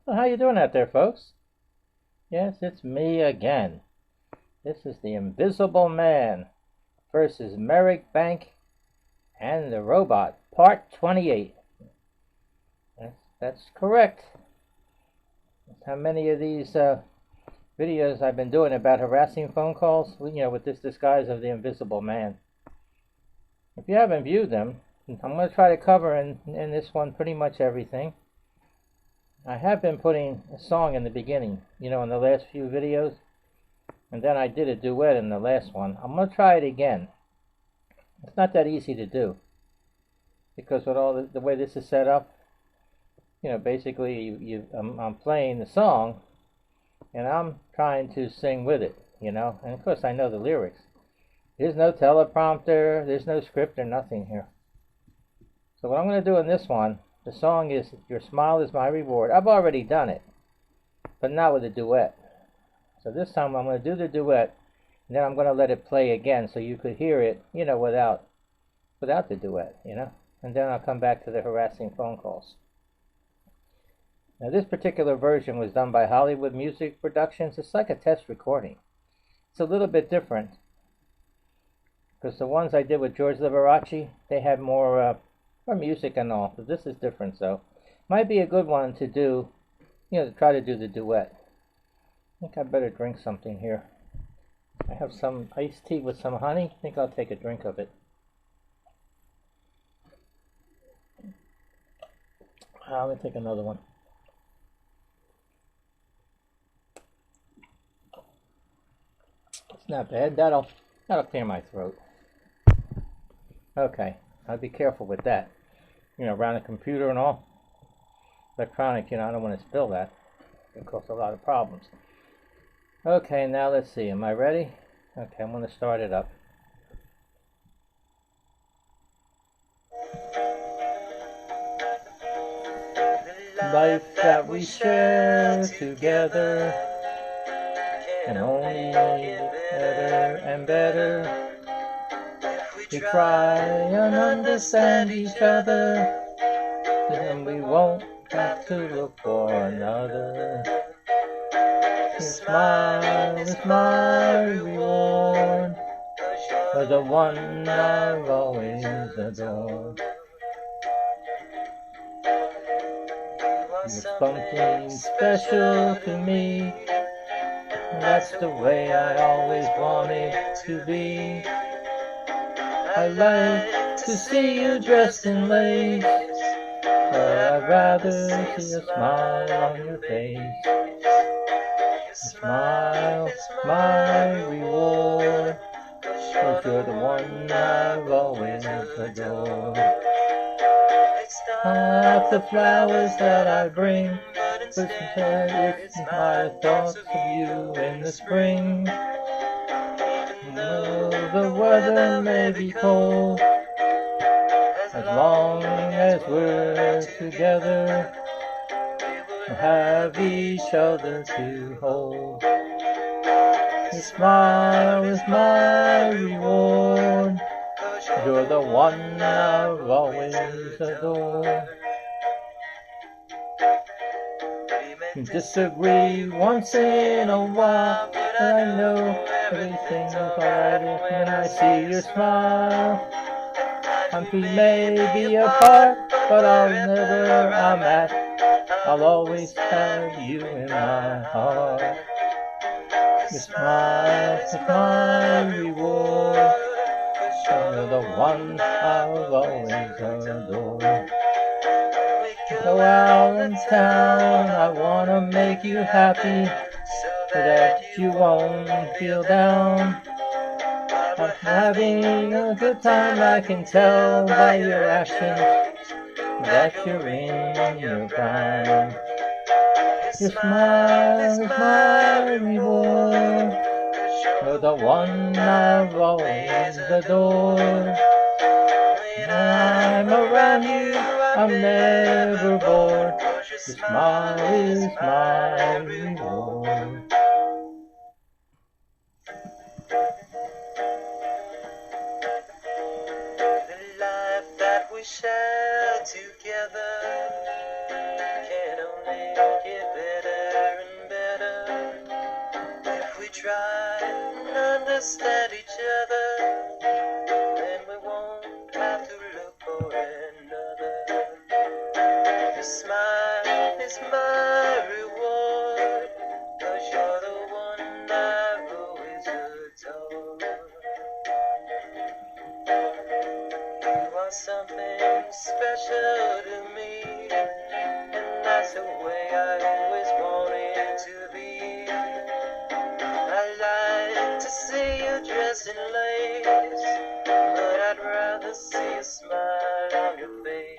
Well, how you doing out there, folks? Yes, it's me again. This is the Invisible Man versus Merrick Bank and the Robot, Part 28. That's correct. That's how many of these videos I've been doing about harassing phone calls, with this disguise of the Invisible Man. If you haven't viewed them, I'm going to try to cover in this one pretty much everything. I have been putting a song in the beginning, in the last few videos, and then I did a duet in the last one. I'm going to try it again. It's not that easy to do, because with all the way this is set up, basically I'm playing the song, and I'm trying to sing with it, and of course I know the lyrics. There's no teleprompter, there's no script or nothing here. So what I'm going to do in this one, the song is Your Smile Is My Reward. I've already done it, but not with a duet. So this time I'm going to do the duet, and then I'm going to let it play again so you could hear it, without the duet, and then I'll come back to the harassing phone calls. Now this particular version was done by Hollywood Music Productions. It's like a test recording. It's a little bit different, because the ones I did with George Liberace, they had more music and all, but this is different, so might be a good one to do, to try to do the duet. I think I better drink something here. I have some iced tea with some honey. I think I'll take a drink of it. Let me take another one. It's not bad. That'll clear my throat. Okay, I'll be careful with that. Around the computer and all. Electronic, I don't want to spill that. It causes a lot of problems. Okay, now let's see. Am I ready? Okay, I'm going to start it up. Life that we share together can only get better and better. We try and understand each other, then we won't have to look for another. Your smile is my reward, for the one I've always adored. You're something special to me, that's the way I always wanted to be. I like to see you dressed in lace, but I'd rather see a smile on your face. Your smile is my reward, 'cause you're the one I've always adored. Not the flowers that I bring, but instead it's my thoughts of you in the spring. Though the weather may be cold, as long as we're together, we'll have each other to hold. Your smile is my reward, you're the one I've always adored. We disagree once in a while, but I know everything's alright when I see your smile. We may be apart, but I'm at, I'll always have you in my heart. Your smile is my reward, you're the one I've always adored. Go out in town, I wanna make you happy, so that you won't feel down. I'm having a good time, I can tell by your actions that you're in your prime. Your smile is my reward, you're the one I've always adored. When I'm around you, I'm never bored. Your smile is my reward. The life that we share together can only get better. understand each other, then we won't have to look for another. Your smile is my reward, 'cause you're the one I've always adored. You are something special to me, and that's the way I always wanted to be. I like to see you dressed in lace, but I'd rather see a smile on your face.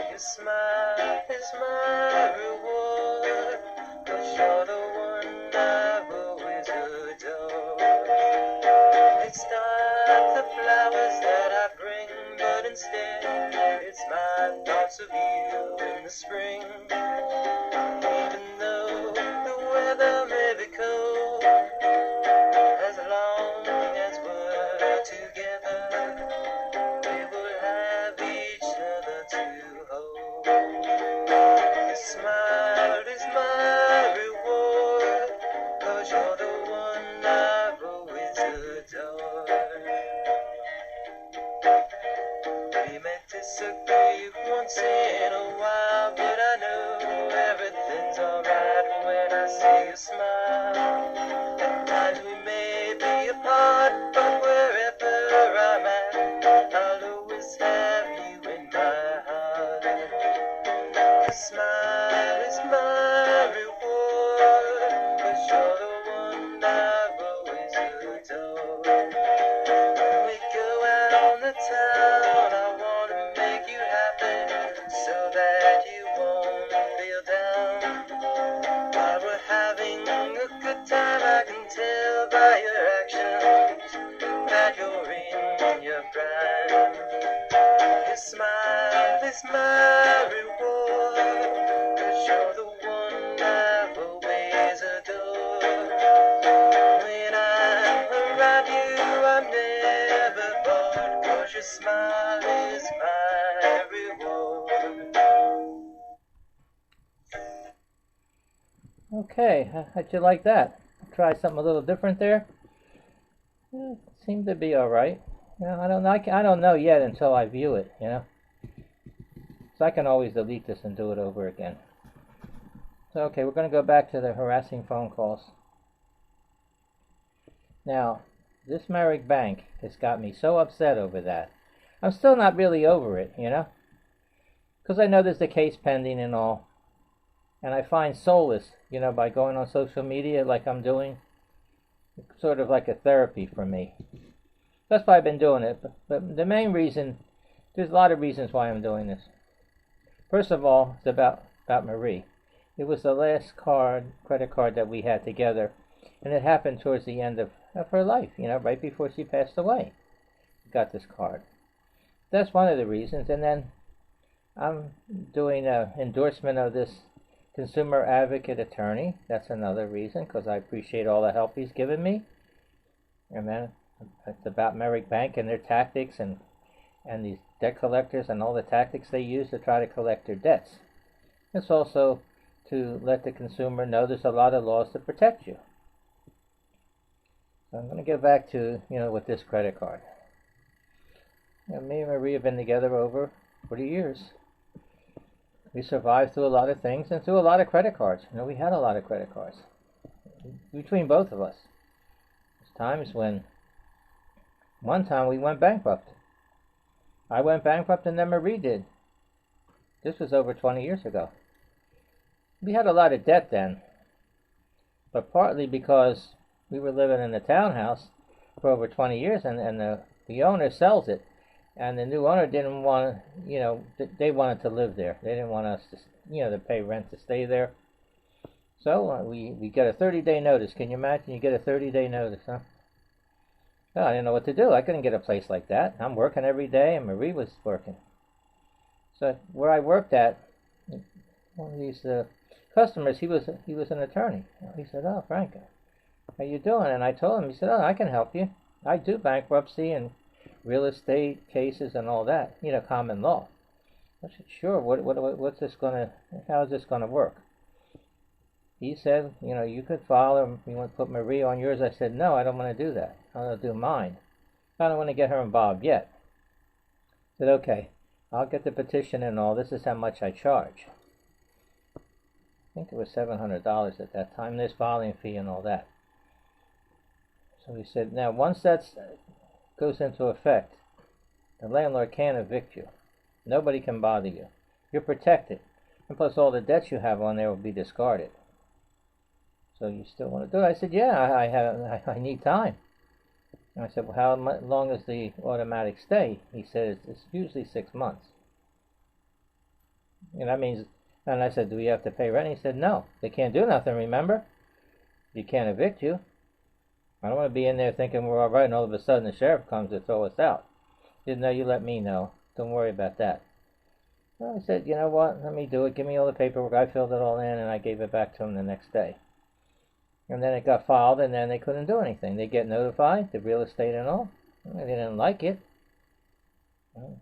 Your smile is my reward, 'cause you're the one I've always adored. It's not the flowers that I bring, but instead it's my thoughts of you in the spring. Even though the weather may be cold, as long as we're together, we will have each other to hold. Your smile is my reward, 'cause you're the one I've always adored. We may disagree once in a while, but I know everything's alright when I see you smile. At times we may be apart, but wherever I'm at, I'll always have you in my heart. Your smile is my reward, 'cause you're the one I've always adored. When we go out on the town, I wanna make you happy, so that you won't feel down. While we're having a good time, I can tell by your actions that you're in your prime. Your smile is my reward, 'cause you're the one I've always adored. When I'm around you, I'm never bored, 'cause your smile is my reward. Okay, how'd you like that? Try something a little different there. It seemed to be all right. I don't know yet until I view it. So I can always delete this and do it over again. So okay, we're going to go back to the harassing phone calls. Now, this Merrick bank has got me so upset over that. I'm still not really over it, because I know there's the case pending and all. And I find solace, by going on social media like I'm doing. It's sort of like a therapy for me. That's why I've been doing it. But the main reason, there's a lot of reasons why I'm doing this. First of all, it's about Marie. It was the last credit card that we had together. And it happened towards the end of her life, right before she passed away. Got this card. That's one of the reasons. And then I'm doing an endorsement of this consumer advocate attorney. That's another reason, because I appreciate all the help he's given me. And then it's about Merrick Bank and their tactics and these debt collectors and all the tactics they use to try to collect their debts. It's also to let the consumer know there's a lot of laws to protect you. So I'm going to get back to, with this credit card. Me and Marie have been together over 40 years. We survived through a lot of things and through a lot of credit cards. We had a lot of credit cards between both of us. There's times when one time we went bankrupt. I went bankrupt and then Marie did. This was over 20 years ago. We had a lot of debt then, but partly because we were living in a townhouse for over 20 years and the owner sells it. And the new owner didn't want, they wanted to live there. They didn't want us to, to pay rent to stay there. So we get a 30-day notice. Can you imagine? You get a 30-day notice, huh? Oh, I didn't know what to do. I couldn't get a place like that. I'm working every day, and Marie was working. So where I worked at, one of these customers, he was an attorney. He said, "Oh, Frank, how you doing?" And I told him. He said, "Oh, I can help you. I do bankruptcy and real estate cases and all that, common law." I said, "Sure. What's this how is this gonna work?" he said, you could file her. You want to put Marie on yours? I said, no, I don't want to do that. I want to do mine. I don't want to get her involved yet. I said, okay, I'll get the petition and all. This is how much I charge. I think it was $700 at that time. There's filing fee and all that. So he said, now once that goes into effect, the landlord can't evict you. Nobody can bother you. You're protected. And plus all the debts you have on there will be discarded. So you still want to do it? I said, yeah, I need time. And I said, well, how long is the automatic stay? He said, it's usually 6 months. And that means, and I said, do we have to pay rent? He said, no, they can't do nothing, remember? You can't evict you. I don't want to be in there thinking we're all right and all of a sudden the sheriff comes to throw us out. He said, no, you let me know. Don't worry about that. Well, I said, you know what, let me do it. Give me all the paperwork. I filled it all in and I gave it back to him the next day. And then it got filed, and then they couldn't do anything. They get notified, the real estate and all. They didn't like it.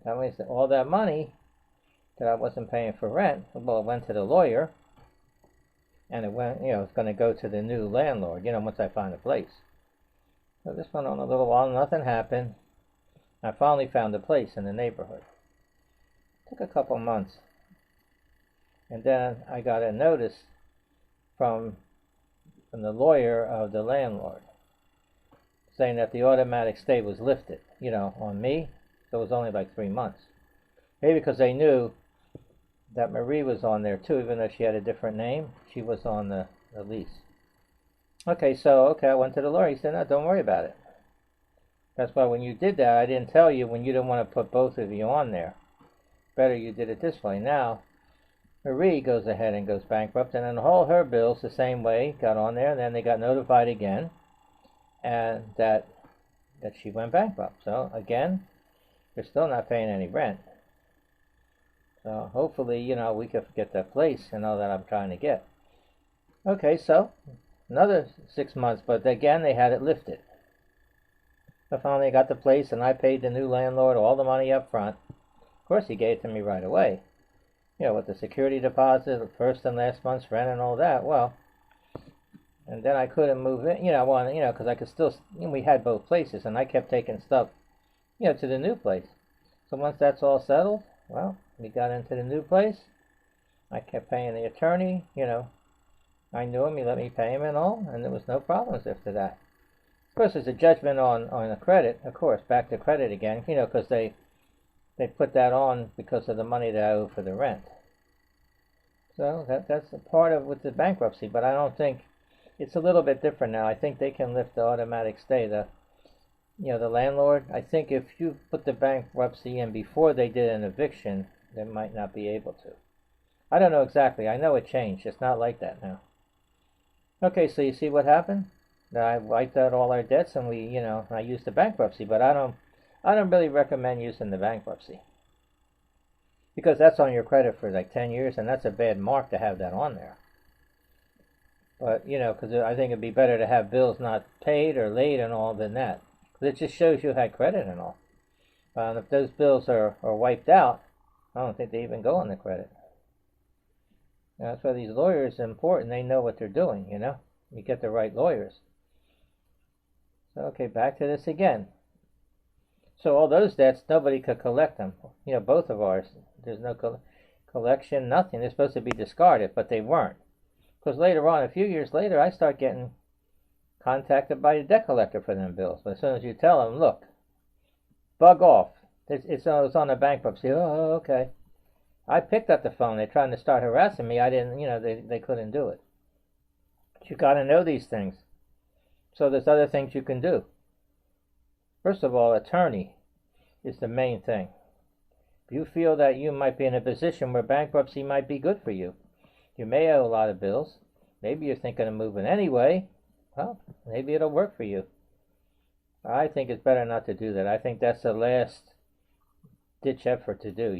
That means that all that money that I wasn't paying for rent, well, it went to the lawyer, and it went, it's going to go to the new landlord, once I find a place. So this went on a little while, nothing happened. I finally found a place in the neighborhood. It took a couple months. And then I got a notice from the lawyer of the landlord saying that the automatic stay was lifted, on me. So it was only like 3 months. Maybe because they knew that Marie was on there too, even though she had a different name. She was on the lease. Okay, I went to the lawyer. He said, no, don't worry about it. That's why when you did that, I didn't tell you when you didn't want to put both of you on there. Better you did it this way. Now, Marie goes ahead and goes bankrupt, and then all her bills the same way got on there, and then they got notified again, and that she went bankrupt. So again, they're still not paying any rent. So hopefully, we could get that place, that I'm trying to get. Okay, so another 6 months, but again they had it lifted. So finally I got the place, and I paid the new landlord all the money up front. Of course, he gave it to me right away. With the security deposit, the first and last month's rent and all that. Well, and then I couldn't move in, because I could still, we had both places, and I kept taking stuff, to the new place. So once that's all settled, well, we got into the new place. I kept paying the attorney, I knew him, he let me pay him and all, and there was no problems after that. Of course, there's a judgment on the credit, of course, back to credit again, because they put that on because of the money that I owe for the rent. So that's a part of with the bankruptcy, but I don't think it's a little bit different now. I think they can lift the automatic stay. The landlord, I think if you put the bankruptcy in before they did an eviction, they might not be able to. I don't know exactly. I know it changed. It's not like that now. Okay, so you see what happened? I wiped out all our debts, and I used the bankruptcy, but I don't really recommend using the bankruptcy, because that's on your credit for like 10 years, and that's a bad mark to have that on there. But, because I think it'd be better to have bills not paid or late and all than that, because it just shows you had credit and all. And if those bills are wiped out, I don't think they even go on the credit. That's why these lawyers are important. They know what they're doing, You get the right lawyers. So, okay, back to this again. So all those debts, nobody could collect them. Both of ours. There's no collection, nothing. They're supposed to be discarded, but they weren't. Because later on, a few years later, I start getting contacted by the debt collector for them bills. But as soon as you tell them, look, bug off. It's on a bankruptcy. Oh, okay. I picked up the phone. They're trying to start harassing me. I didn't, they couldn't do it. But you got to know these things. So there's other things you can do. First of all, attorney is the main thing. If you feel that you might be in a position where bankruptcy might be good for you, you may owe a lot of bills. Maybe you're thinking of moving anyway. Well, maybe it'll work for you. I think it's better not to do that. I think that's the last ditch effort to do,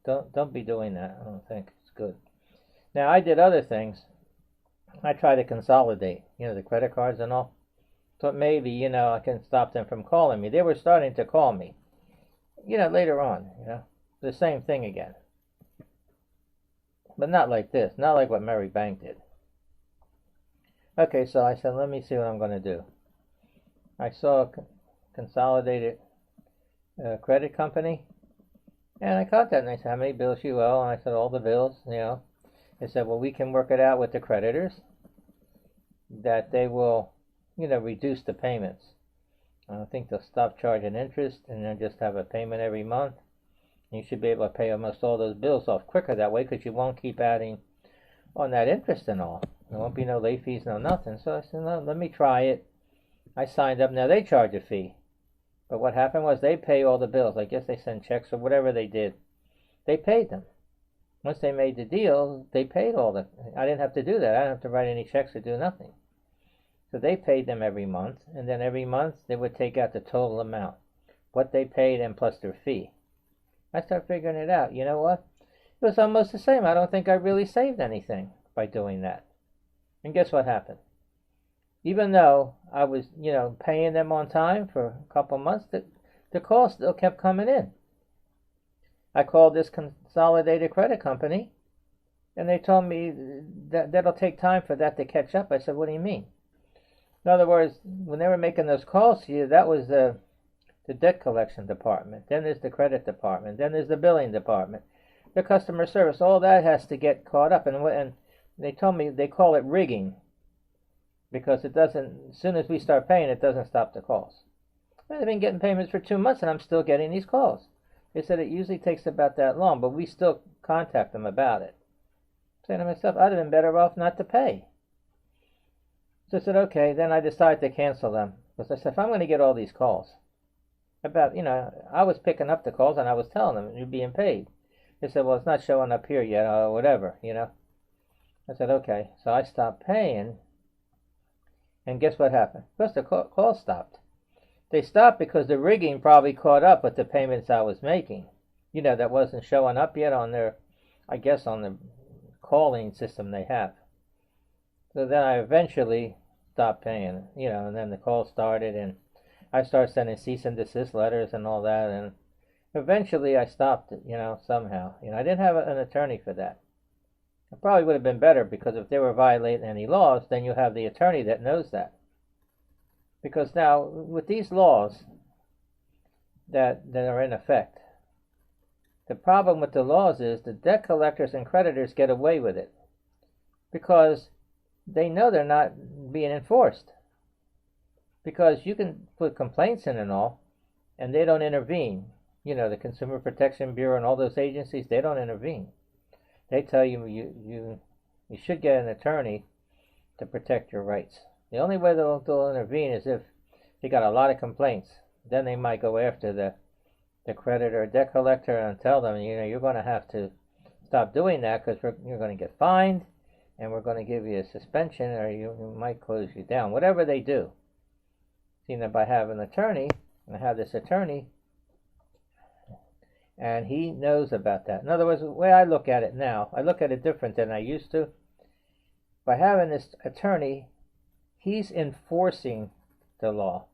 Don't be doing that. I don't think it's good. Now, I did other things. I tried to consolidate, the credit cards and all. Thought maybe, I can stop them from calling me. They were starting to call me, later on, the same thing again. But not like this, not like what Merrick Bank did. Okay, so I said, let me see what I'm going to do. I saw a consolidated credit company, and I contacted them. I said, how many bills you owe? And I said, all the bills, you know. They said, well, we can work it out with the creditors that they will, you know, reduce the payments. I think they'll stop charging interest and then just have a payment every month. You should be able to pay almost all those bills off quicker that way, because you won't keep adding on that interest and all. There won't be no late fees, no nothing. So I said, no, let me try it. I signed up. Now they charge a fee. But what happened was they pay all the bills. I guess they send checks or whatever they did. They paid them. Once they made the deal, they paid all the... I didn't have to do that. I didn't have to write any checks or do nothing. So they paid them every month. And then every month they would take out the total amount. What they paid and plus their fee. I started figuring it out. You know what? It was almost the same. I don't think I really saved anything by doing that. And guess what happened? Even though I was, you know, paying them on time for a couple months, the calls still kept coming in. I called this consolidated credit company, and they told me that that'll take time for that to catch up. I said, what do you mean? In other words, when they were making those calls to you, that was the debt collection department. Then there's the credit department. Then there's the billing department. The customer service. All that has to get caught up. And they told me they call it rigging, because it doesn't, as soon as we start paying, it doesn't stop the calls. Well, they've been getting payments for 2 months, and I'm still getting these calls. They said it usually takes about that long, but we still contact them about it. Saying to myself, I'd have been better off not to pay. So I said, okay. Then I decided to cancel them, because I said, if I'm going to get all these calls about, you know, I was picking up the calls and I was telling them you're being paid. They said, well, it's not showing up here yet, or whatever, you know. I said, okay. So I stopped paying, and guess what happened? Because the call stopped. They stopped because the rigging probably caught up with the payments I was making. You know, that wasn't showing up yet on their, I guess, on the calling system they have. So then I eventually stopped paying, you know, and then the call started, and I started sending cease and desist letters and all that, and eventually I stopped it, you know, somehow. You know, I didn't have an attorney for that. It probably would have been better, because if they were violating any laws, then you have the attorney that knows that. Because now, with these laws that are in effect, the problem with the laws is the debt collectors and creditors get away with it, because they know they're not being enforced. Because you can put complaints in and all, and they don't intervene. You know, the Consumer Protection Bureau and all those agencies, they don't intervene. They tell you you should get an attorney to protect your rights. The only way they'll intervene is if they got a lot of complaints. Then they might go after the creditor or debt collector and tell them, you know, you're going to have to stop doing that, because you're going to get fined, and we're going to give you a suspension, or you might close you down. Whatever they do. See, that by having an attorney, I have this attorney, and he knows about that. In other words, the way I look at it now, I look at it different than I used to. By having this attorney, he's enforcing the law.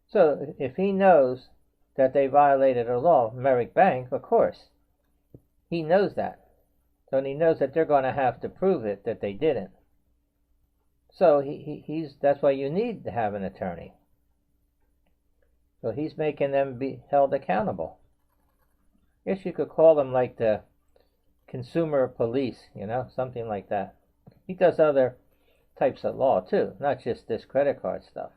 So if he knows that they violated a law, Merrick Bank, of course, he knows that. So he knows that they're going to have to prove it that they didn't. So that's why you need to have an attorney. So he's making them be held accountable. I guess you could call them like the consumer police, you know, something like that. He does other types of law too, not just this credit card stuff.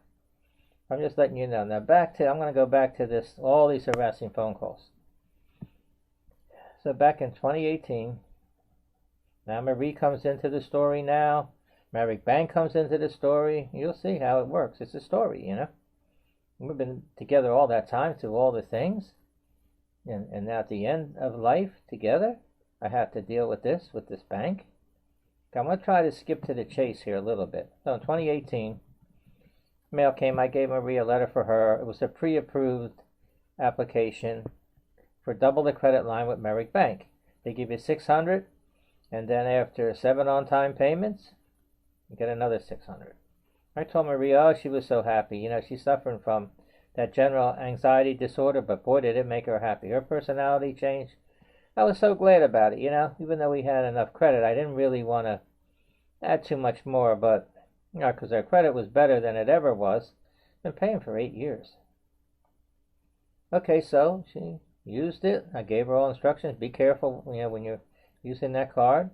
I'm just letting you know. Now I'm going to go back to this, all these harassing phone calls. So back in 2018, now Marie comes into the story now. Merrick Bank comes into the story. You'll see how it works. It's a story, you know. We've been together all that time through all the things. And now at the end of life together, I have to deal with this bank. Okay, I'm going to try to skip to the chase here a little bit. So in 2018, mail came. I gave Marie a letter for her. It was a pre-approved application for double the credit line with Merrick Bank. They give you $600, and then after 7 on-time payments, you get another $600. I told Marie, oh, she was so happy. You know, she's suffering from that general anxiety disorder, but boy, did it make her happy. Her personality changed. I was so glad about it, you know. Even though we had enough credit, I didn't really want to add too much more, but Yeah, because her credit was better than it ever was. Been paying for 8 years. Okay, so she used it. I gave her all instructions. Be careful, when you're using that card.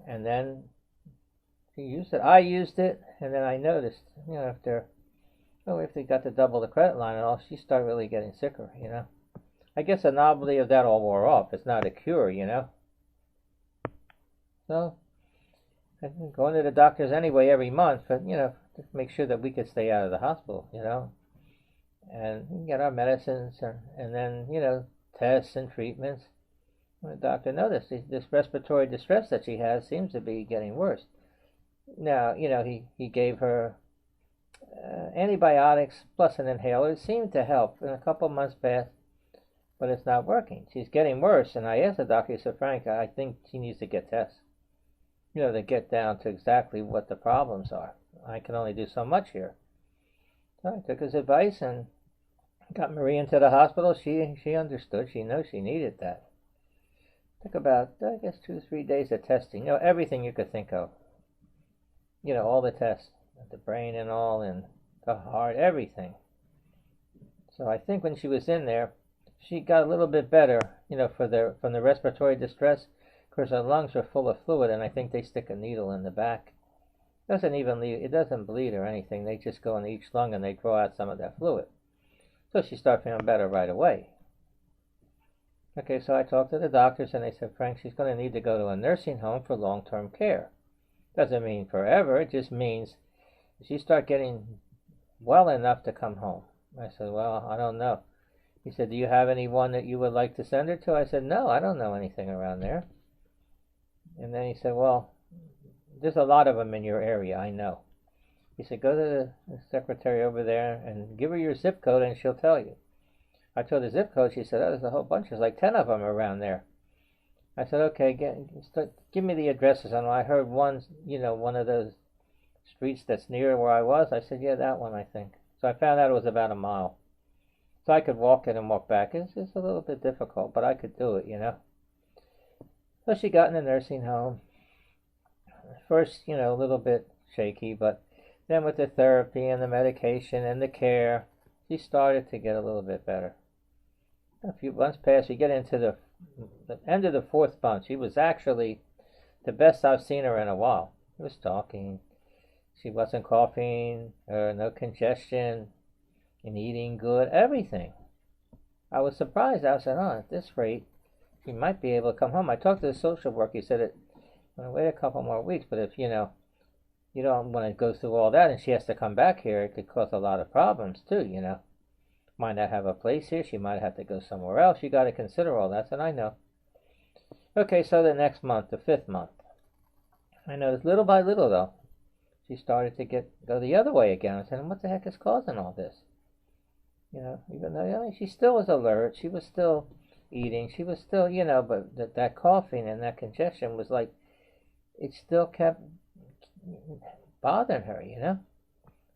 And then she used it. I used it, and then I noticed, after got to double the credit line and all, she started really getting sicker. I guess the novelty of that all wore off. It's not a cure. So I've been going to the doctors anyway every month, but to make sure that we could stay out of the hospital. And get our medicines, and then tests and treatments. And the doctor noticed this respiratory distress that she has seems to be getting worse. Now, he gave her antibiotics plus an inhaler. It seemed to help, and a couple months passed, but it's not working. She's getting worse, and I asked the doctor, he said, Frank, I think she needs to get tests, to get down to exactly what the problems are. I can only do so much here. So I took his advice and got Marie into the hospital. She understood. She knows she needed that. Took about, I guess, 2-3 days of testing. Everything you could think of. All the tests, the brain and all, and the heart, everything. So I think when she was in there, she got a little bit better, from the respiratory distress. Of course, her lungs are full of fluid, and I think they stick a needle in the back. It doesn't bleed or anything. They just go in each lung and they draw out some of that fluid. So she started feeling better right away. Okay, so I talked to the doctors, and they said, Frank, she's going to need to go to a nursing home for long-term care. Doesn't mean forever. It just means she start getting well enough to come home. I said, well, I don't know. He said, do you have anyone that you would like to send her to? I said, no, I don't know anything around there. And then he said, well, there's a lot of them in your area, I know. He said, go to the secretary over there and give her your zip code and she'll tell you. I told her the zip code. She said, oh, there's a whole bunch. There's like 10 of them around there. I said, okay, give me the addresses. And I heard one of those streets that's near where I was. I said, yeah, that one, I think. So I found out it was about a mile. So I could walk it and walk back. It's a little bit difficult, but I could do it, So she got in the nursing home. First, a little bit shaky, but then with the therapy and the medication and the care, she started to get a little bit better. A few months passed. We get into the end of the 4th month. She was actually the best I've seen her in a while. She was talking. She wasn't coughing, no congestion, and eating good, everything. I was surprised. I said, at this rate, she might be able to come home. I talked to the social worker. He said, I'm going to wait a couple more weeks, but if, you don't want to go through all that and she has to come back here, it could cause a lot of problems too, Might not have a place here. She might have to go somewhere else. You got to consider all that, and I know. Okay, so the next month, the 5th month. I noticed little by little, though, she started to go the other way again. I said, what the heck is causing all this? Even though, she still was alert. She was still eating. She was still, but that coughing and that congestion was like, it still kept bothering her,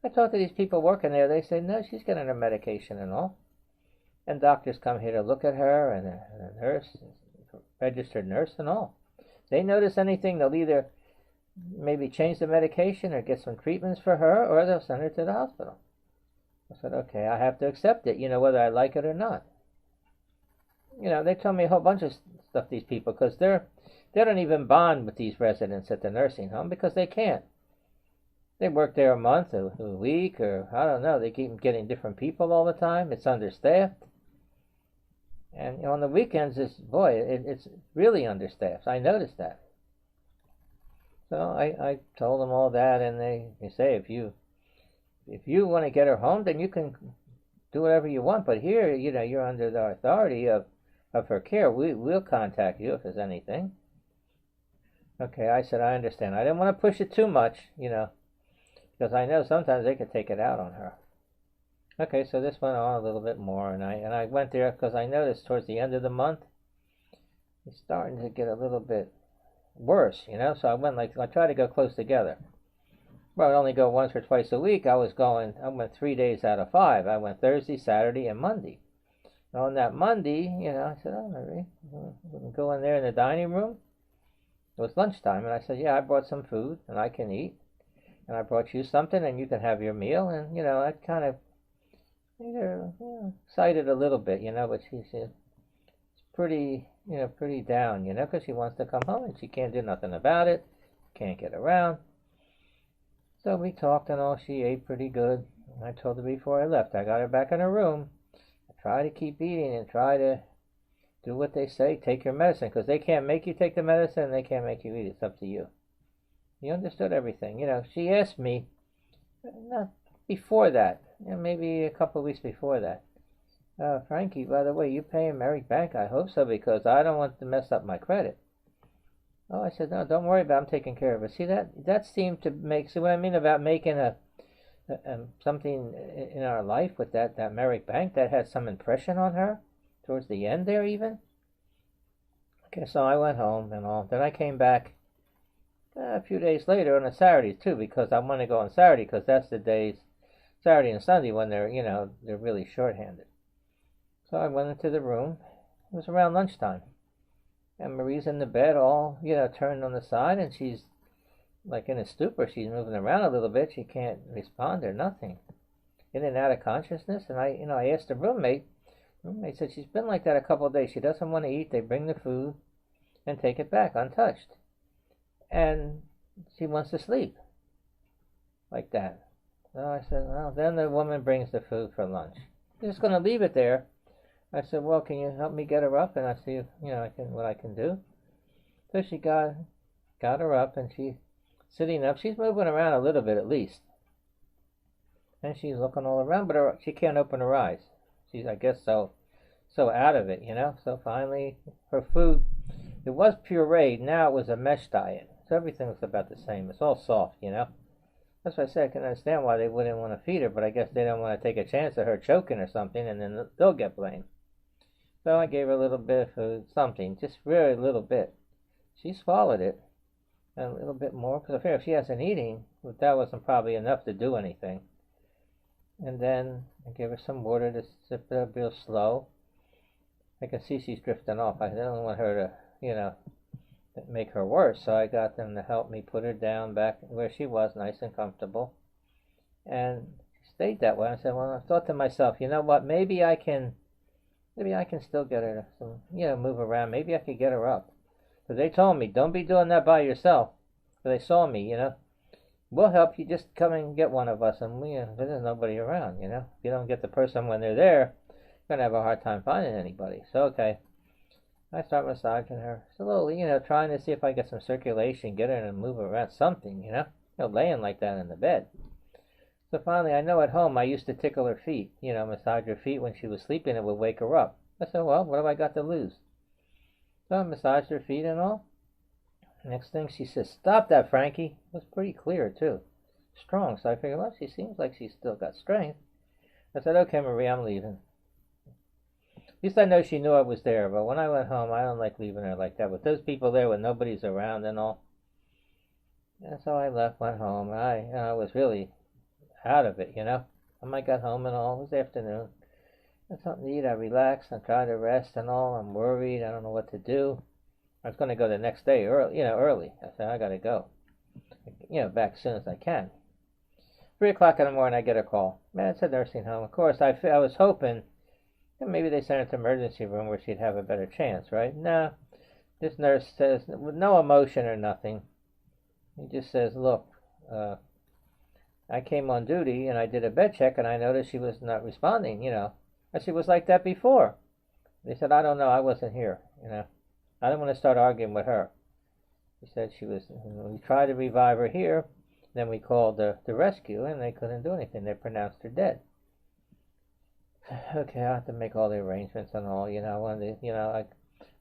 I talked to these people working there. They say, no, she's getting her medication and all. And doctors come here to look at her, and a nurse, registered nurse and all. They notice anything, they'll either maybe change the medication or get some treatments for her, or they'll send her to the hospital. I said, okay, I have to accept it, whether I like it or not. They tell me a whole bunch of stuff, these people, because they don't even bond with these residents at the nursing home because they can't. They work there a month, a week, or I don't know. They keep getting different people all the time. It's understaffed. And on the weekends, it's really understaffed. I noticed that. So I told them all that, and they say, if you want to get her home, then you can do whatever you want. But here, you're under the authority of her care. We'll contact you if there's anything. Okay, I said, I understand. I didn't want to push it too much, because I know sometimes they could take it out on her. Okay, so this went on a little bit more, and I went there because I noticed towards the end of the month, it's starting to get a little bit worse, So I went tried to go close together. Well, I only go once or twice a week. I went 3 days out of 5. I went Thursday, Saturday, and Monday. And on that Monday, I said, Marie, we'll go in there in the dining room. It was lunchtime, and I said, yeah, I brought some food, and I can eat. and I brought you something, and you can have your meal. And I kind of made her excited a little bit, but she's pretty, pretty down, because she wants to come home and she can't do nothing about it, can't get around. So we talked and all. She ate pretty good. I told her before I left, I got her back in her room. I try to keep eating and try to do what they say. Take your medicine, because they can't make you take the medicine and they can't make you eat it. It's up to you. You understood everything. She asked me, not before that, maybe a couple of weeks before that, Frankie, by the way, you paying Merrick back? I hope so, because I don't want to mess up my credit. Oh, I said, no, don't worry about it. I'm taking care of it. See, that seemed to make, see what I mean about making something in our life with that Merrick bank that had some impression on her towards the end there even. Okay, so I went home and all. Then I came back a few days later on a Saturday too, because I want to go on Saturday, because that's the days, Saturday and Sunday, when they're they're really shorthanded. So I went into the room. It was around lunchtime, and Marie's in the bed, all turned on the side, and she's like in a stupor. She's moving around a little bit. She can't respond or nothing, in and out of consciousness. And I asked the roommate. The roommate said she's been like that a couple of days. She doesn't want to eat. They bring the food and take it back untouched, and she wants to sleep like that. So I said, well, then the woman brings the food for lunch. She's just going to leave it there. I said, well, can you help me get her up? And I see if, what I can do. So she got her up, and she's sitting up. She's moving around a little bit at least. And she's looking all around, but she can't open her eyes. She's, I guess, so out of it, So finally, her food, it was pureed. Now it was a mesh diet. So everything was about the same. It's all soft, That's why I said I can understand why they wouldn't want to feed her, but I guess they don't want to take a chance of her choking or something, and then they'll get blamed. So I gave her a little bit of food, something, just really a little bit. She swallowed it, and a little bit more, because I figure if she hasn't eating, that wasn't probably enough to do anything. And then I gave her some water to sip it real slow. I can see she's drifting off. I don't want her to, make her worse, so I got them to help me put her down back where she was, nice and comfortable. And she stayed that way. I said, well, I thought to myself, you know what, maybe I can still get her to, move around. Maybe I could get her up. Because they told me, don't be doing that by yourself. So they saw me, we'll help you, just come and get one of us. And there's nobody around, If you don't get the person when they're there, you're going to have a hard time finding anybody. So, okay. I start massaging her. It's a little, trying to see if I get some circulation, get her to move around, something, laying like that in the bed. So finally, I know at home I used to tickle her feet, massage her feet when she was sleeping. It would wake her up. I said, well, what have I got to lose? So I massaged her feet and all. Next thing she says, stop that, Frankie. It was pretty clear, too. Strong. So I figured, well, she seems like she's still got strength. I said, okay, Marie, I'm leaving. At least I know she knew I was there, but when I went home, I don't like leaving her like that. With those people there when nobody's around and all. And so I left, went home. I was really out of it, When I got home and all, it was afternoon. I had something to eat. I relaxed. I tried to rest and all. I'm worried. I don't know what to do. I was going to go the next day early. I said, I got to go. Back as soon as I can. 3 o'clock in the morning, I get a call. Man, it's a nursing home. Of course, I was hoping maybe they sent her to the emergency room where she'd have a better chance, right? No. This nurse says, with no emotion or nothing, he just says, look, I came on duty and I did a bed check and I noticed she was not responding, And she was like that before. They said, I don't know, I wasn't here, I didn't want to start arguing with her. He said she was, we tried to revive her here, then we called the rescue and they couldn't do anything. They pronounced her dead. Okay, I have to make all the arrangements and all, I wanted to, I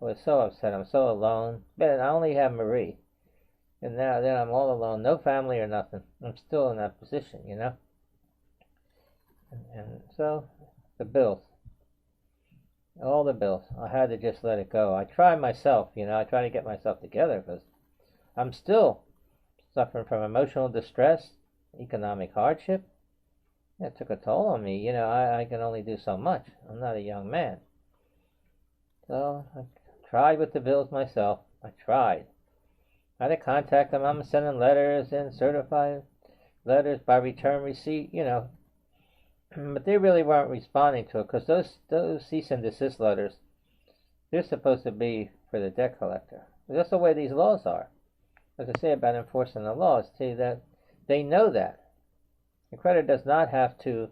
was so upset. I'm so alone. But I only have Marie. And now then I'm all alone, no family or nothing. I'm still in that position, And so, the bills. All the bills. I had to just let it go. I tried myself, I try to get myself together because I'm still suffering from emotional distress, economic hardship. It took a toll on me. I can only do so much. I'm not a young man. So I tried with the bills myself. I tried. I had to contact them. I'm sending letters and certified letters by return receipt, you know. But they really weren't responding to it, because those cease and desist letters, they're supposed to be for the debt collector. That's the way these laws are. As I say about enforcing the laws, see that they know that. The creditor does not have to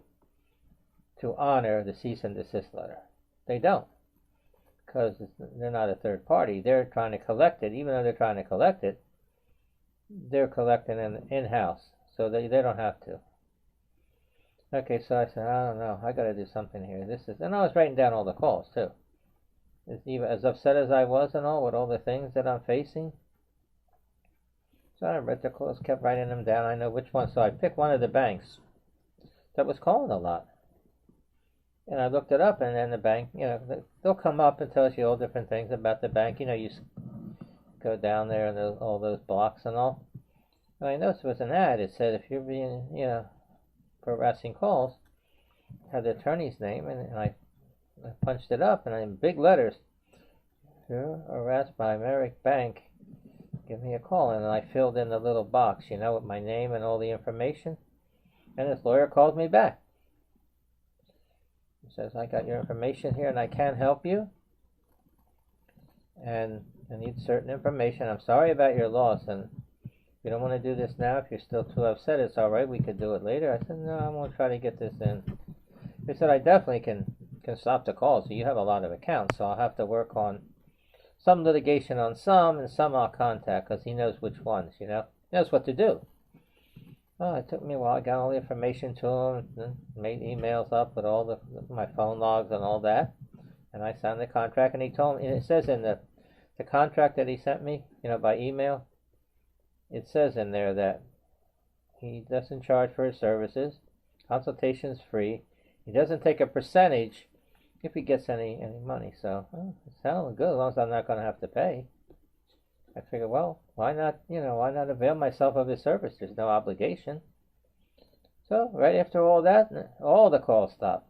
honor the cease and desist letter. They don't, because they're not a third party. They're trying to collect it. Even though they're trying to collect it, they're collecting in-house, so they don't have to. Okay, so I said, I don't know, I got to do something here. And I was writing down all the calls too. Even as upset as I was and all, with all the things that I'm facing. So I read the calls, kept writing them down. I know which one. So I picked one of the banks that was calling a lot. And I looked it up, and then the bank, you know, they'll come up and tell you all different things about the bank. You know, you go down there and all those blocks and all. And I noticed there was an ad. It said, if you're being, you know, harassing calls, had the attorney's name, and I punched it up, and in big letters, you're harassed by Merrick Bank, give me a call. And I filled in the little box, you know, with my name and all the information. And this lawyer called me back. He says, I got your information here, and I can help you. And I need certain information. I'm sorry about your loss, and if you don't want to do this now, if you're still too upset, it's all right. We could do it later. I said, no, I'm going to try to get this in. He said, I definitely can stop the calls. So you have a lot of accounts, so I'll have to work on some litigation on some, and some I'll contact, because he knows which ones, you know. He knows what to do. Oh, it took me a while. I got all the information to him, and made emails up with all my phone logs and all that. And I signed the contract, and he told me, and it says in the contract that he sent me, you know, by email, it says in there that he doesn't charge for his services, consultation's free, he doesn't take a percentage if he gets any money. So, it sounds good, as long as I'm not going to have to pay. I figured, well, why not avail myself of his service? There's no obligation. So, right after all that, all the calls stopped.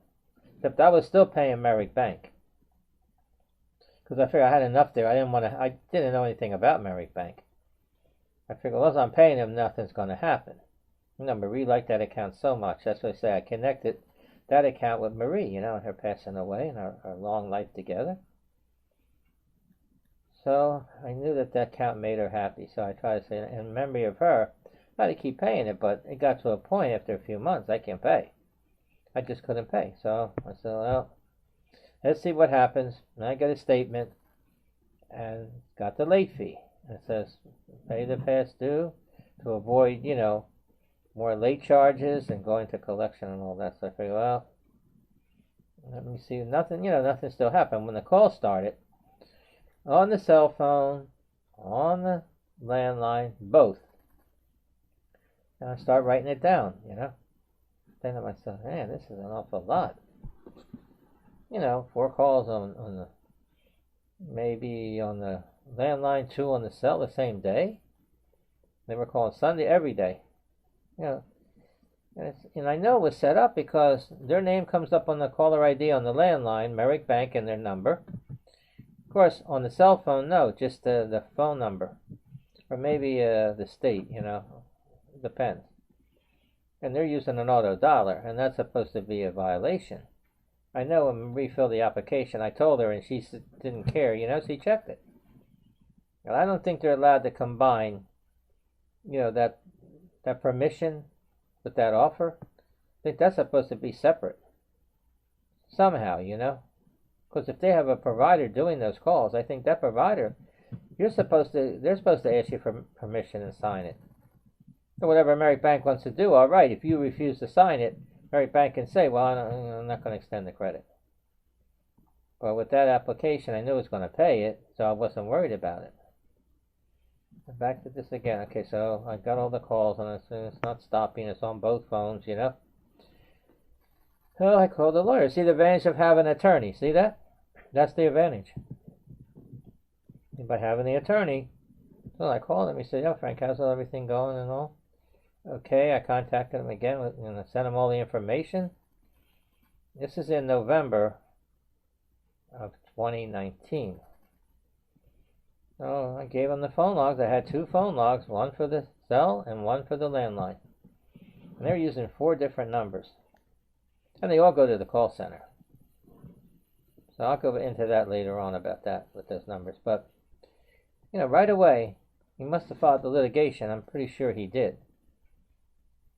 Except I was still paying Merrick Bank. Because I figured I had enough there. I didn't know anything about Merrick Bank. I figured, well, as I'm paying him, nothing's going to happen. You know, Marie liked that account so much. That's why I say I connected that account with Marie, you know, and her passing away and our long life together. So I knew that account made her happy. So I tried to say, in memory of her, I had to keep paying it, but it got to a point after a few months I can't pay. I just couldn't pay. So I said, well, let's see what happens. And I got a statement and got the late fee. It says, pay the past due to avoid, you know, more late charges and going to collection and all that. So I figured, well, let me see. Nothing still happened. When the call started, on the cell phone, on the landline, both. And I start writing it down, you know. Then to myself, man, this is an awful lot. You know, 4 calls on maybe on the landline, 2 on the cell the same day. They were calling Sunday every day. You know, and I know it was set up because their name comes up on the caller ID on the landline, Merrick Bank, and their number. Of course, on the cell phone, no, just the phone number. Or maybe the state, you know, depends. And they're using an auto dollar, and that's supposed to be a violation. I know when we filled the application, I told her, and she didn't care, you know, she checked it. And I don't think they're allowed to combine, you know, that permission with that offer. I think that's supposed to be separate. Somehow, you know. Because if they have a provider doing those calls, I think that provider, they're supposed to ask you for permission and sign it. So whatever Merrick Bank wants to do, all right. If you refuse to sign it, Merrick Bank can say, well, I'm not going to extend the credit. But with that application, I knew it was going to pay it, so I wasn't worried about it. Back to this again. Okay, so I got all the calls, and it's not stopping. It's on both phones, you know. So I called the lawyer. See the advantage of having an attorney. See that? That's the advantage. By having the attorney. So I called him. He said, yeah, Frank, how's everything going and all? Okay, I contacted him again and I sent him all the information. This is in November of 2019. So I gave him the phone logs. I had 2 phone logs, one for the cell and one for the landline. And they're using 4 different numbers. And they all go to the call center. So I'll go into that later on about that with those numbers. But, you know, right away, he must have filed the litigation. I'm pretty sure he did.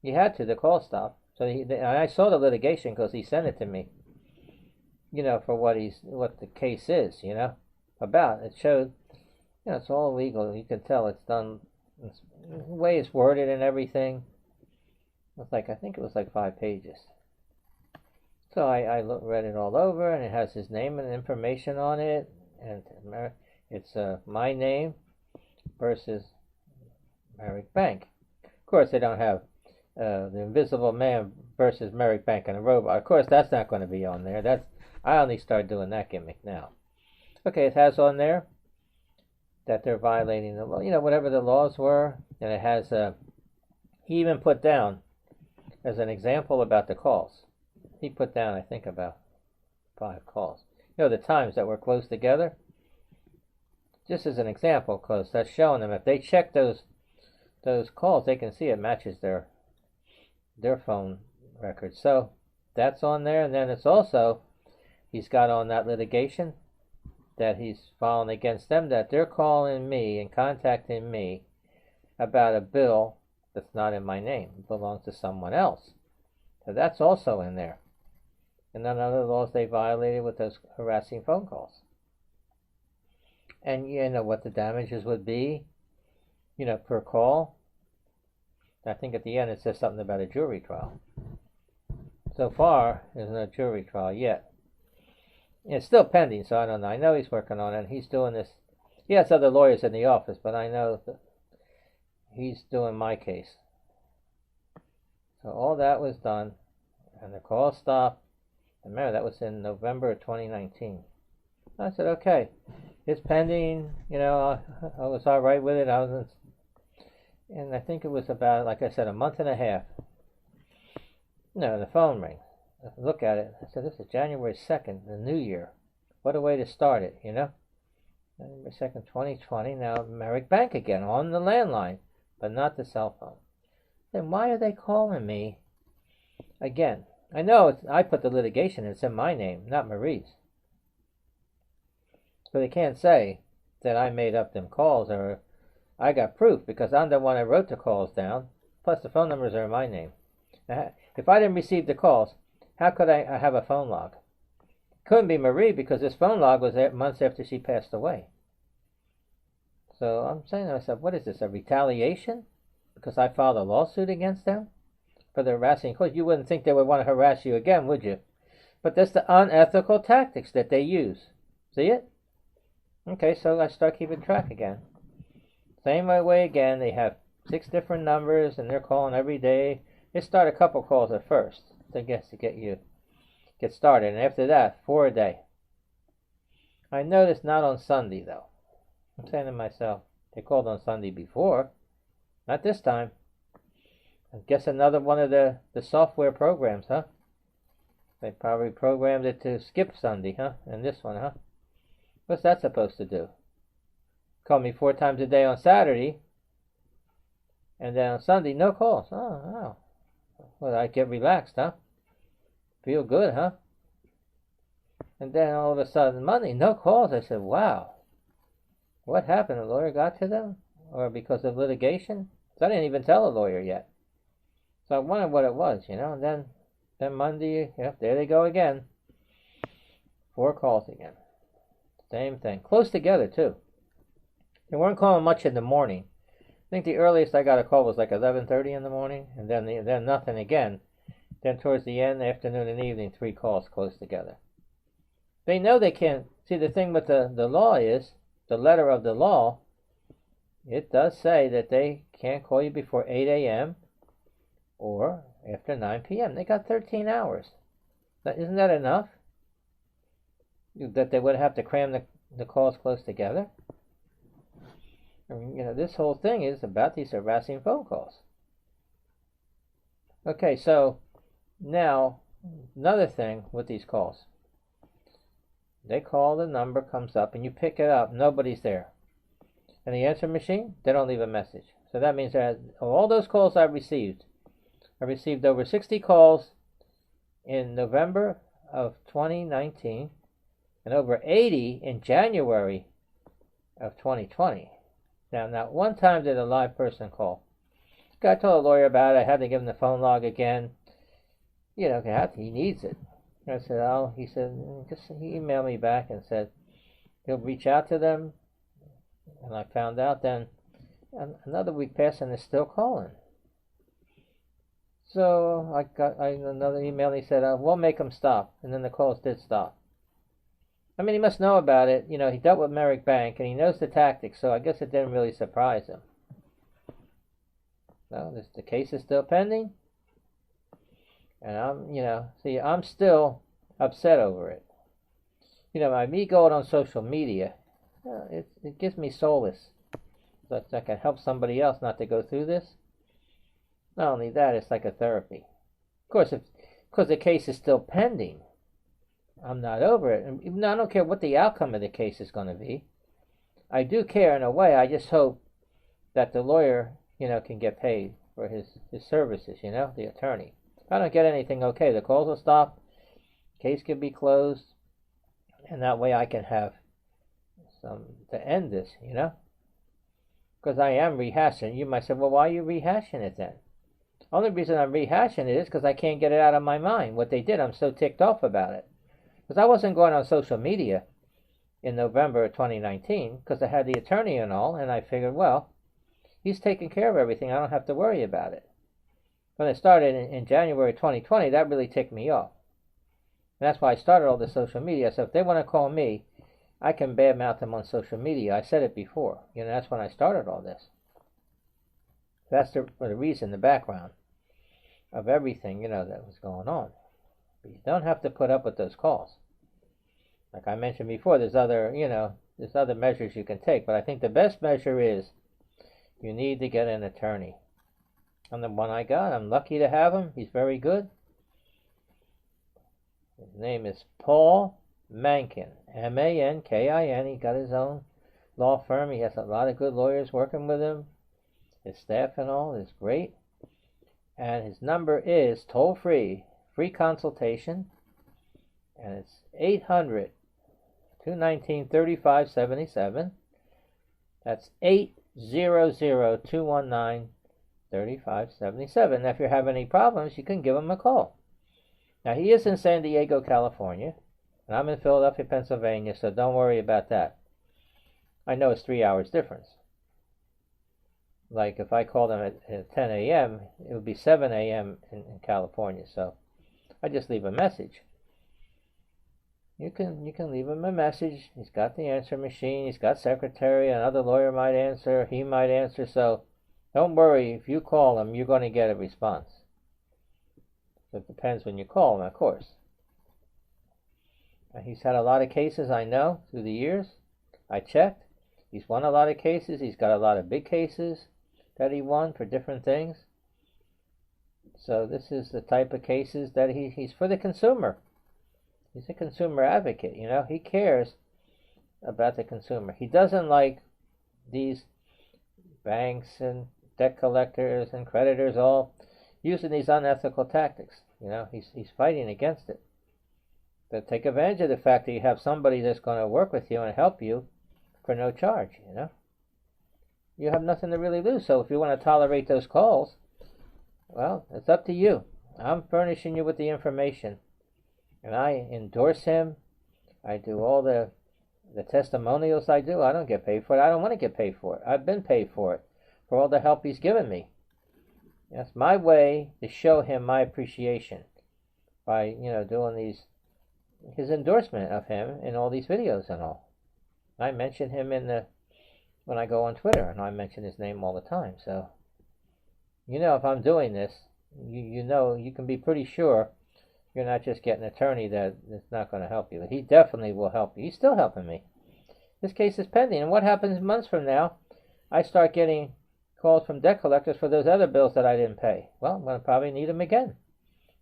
He had to, the call stopped. So and I saw the litigation because he sent it to me, you know, for what the case is, you know, about. It showed, you know, it's all legal. You can tell it's done, the way it's worded and everything. It's like, I think it was like 5 pages. So I read it all over, and it has his name and information on it, and it's my name versus Merrick Bank. Of course, they don't have the Invisible Man versus Merrick Bank and a robot. Of course, that's not going to be on there. I only started doing that gimmick now. Okay, it has on there that they're violating the law, you know, whatever the laws were, and it has he even put down as an example about the calls. He put down, I think, about 5 calls. You know, the times that were close together. Just as an example, because that's showing them if they check those calls, they can see it matches their phone records. So that's on there, and then it's also, he's got on that litigation that he's filing against them, that they're calling me and contacting me about a bill that's not in my name. It belongs to someone else. So that's also in there. And none of the laws they violated with those harassing phone calls. And you know what the damages would be, you know, per call. I think at the end it says something about a jury trial. So far, there's no jury trial yet. It's still pending, so I don't know. I know he's working on it, and he's doing this. He has other lawyers in the office, but I know that he's doing my case. So all that was done, and the call stopped. And remember, that was in November of 2019. I said, okay, it's pending. You know, I was all right with it. And I think it was about, like I said, a month and a half. No, the phone rings. I look at it. I said, this is January 2nd, the new year. What a way to start it, you know? January 2nd, 2020. Now, Merrick Bank again on the landline, but not the cell phone. Then why are they calling me again? I know I put the litigation, it's in my name, not Marie's. So they can't say that I made up them calls, or I got proof, because I'm the one that wrote the calls down, plus the phone numbers are in my name. Now, if I didn't receive the calls, how could I have a phone log? Couldn't be Marie, because this phone log was months after she passed away. So I'm saying to myself, what is this, a retaliation? Because I filed a lawsuit against them for the harassing. Of course, you wouldn't think they would want to harass you again, would you? But that's the unethical tactics that they use. See it? Okay, so I start keeping track again. Same way again. They have 6 different numbers, and they're calling every day. They start a couple calls at first, I guess, to get started, and after that, 4 a day. I noticed not on Sunday though. I'm saying to myself, they called on Sunday before, not this time. I guess another one of the software programs, huh? They probably programmed it to skip Sunday, huh? And this one, huh? What's that supposed to do? Call me 4 times a day on Saturday, and then on Sunday, no calls. Oh, wow. Well, I get relaxed, huh? Feel good, huh? And then all of a sudden, Monday, no calls. I said, wow. What happened? The lawyer got to them? Or because of litigation? So I didn't even tell a lawyer yet. So I wondered what it was, you know. And then Monday, yep, there they go again. 4 calls again. Same thing. Close together, too. They weren't calling much in the morning. I think the earliest I got a call was like 11:30 in the morning, and then nothing again. Then towards the end, afternoon and evening, 3 calls close together. They know they can't. See, the thing with the law is, the letter of the law, it does say that they can't call you before 8 a.m. or after 9 p.m. They got 13 hours. Isn't that enough? That they would have to cram the calls close together? I mean, you know, this whole thing is about these harassing phone calls. Okay, so now, another thing with these calls. They call, the number comes up, and you pick it up, nobody's there. And the answer machine, they don't leave a message. So that means that all those calls I received I received over 60 calls in November of 2019 and over 80 in January of 2020. Now, not one time did a live person call. I told a lawyer about it. I had to give him the phone log again. You know, he needs it. I said, oh, he said, he emailed me back and said he'll reach out to them. And I found out then another week passed and they're still calling. So I got another email. He said, we'll make them stop. And then the calls did stop. I mean, he must know about it. You know, he dealt with Merrick Bank and he knows the tactics, so I guess it didn't really surprise him. No, the case is still pending. And I'm still upset over it. You know, me going on social media, it gives me solace that I can help somebody else not to go through this. Not only that, it's like a therapy. Of course, because the case is still pending, I'm not over it. And even though I don't care what the outcome of the case is going to be, I do care in a way. I just hope that the lawyer, can get paid for his services, the attorney. If I don't get anything, okay, the calls will stop, case can be closed, and that way I can have some to end this, Because I am rehashing. You might say, well, why are you rehashing it then? Only reason I'm rehashing it is because I can't get it out of my mind. What they did, I'm so ticked off about it. Because I wasn't going on social media in November of 2019 because I had the attorney and all, and I figured, well, he's taking care of everything. I don't have to worry about it. When it started in January 2020, that really ticked me off. And that's why I started all the social media. So if they want to call me, I can badmouth them on social media. I said it before. That's when I started all this. That's the reason, the background of everything, that was going on. But you don't have to put up with those calls. Like I mentioned before, there's other measures you can take. But I think the best measure is you need to get an attorney. And the one I got, I'm lucky to have him. He's very good. His name is Paul Mankin, Mankin. He got his own law firm. He has a lot of good lawyers working with him. His staff and all is great. And his number is toll-free, free consultation. And it's 800-219-3577. That's 800-219-3577. Now, if you have any problems, you can give him a call. Now, he is in San Diego, California, and I'm in Philadelphia, Pennsylvania, so don't worry about that. I know it's 3 hours difference. Like, if I called him at 10 a.m., it would be 7 a.m. in California, so I just leave a message. You can leave him a message. He's got the answer machine. He's got secretary. Another lawyer might answer. He might answer, so don't worry. If you call him, you're going to get a response. It depends when you call him, of course. He's had a lot of cases, I know, through the years. I checked. He's won a lot of cases. He's got a lot of big cases that he won for different things. So this is the type of cases that he's for the consumer. He's a consumer advocate, He cares about the consumer. He doesn't like these banks and debt collectors and creditors all using these unethical tactics. He's fighting against it. They take advantage of the fact that you have somebody that's going to work with you and help you for no charge, You have nothing to really lose. So if you want to tolerate those calls, well, it's up to you. I'm furnishing you with the information. And I endorse him. I do all the testimonials I do. I don't get paid for it. I don't want to get paid for it. I've been paid for it, for all the help he's given me. That's my way to show him my appreciation by, doing his endorsement of him in all these videos and all. I mention him when I go on Twitter, and I mention his name all the time. So, if I'm doing this, you can be pretty sure you're not just getting an attorney that's not going to help you. He definitely will help you. He's still helping me. This case is pending. And what happens months from now, I start getting calls from debt collectors for those other bills that I didn't pay. Well, I'm going to probably need them again.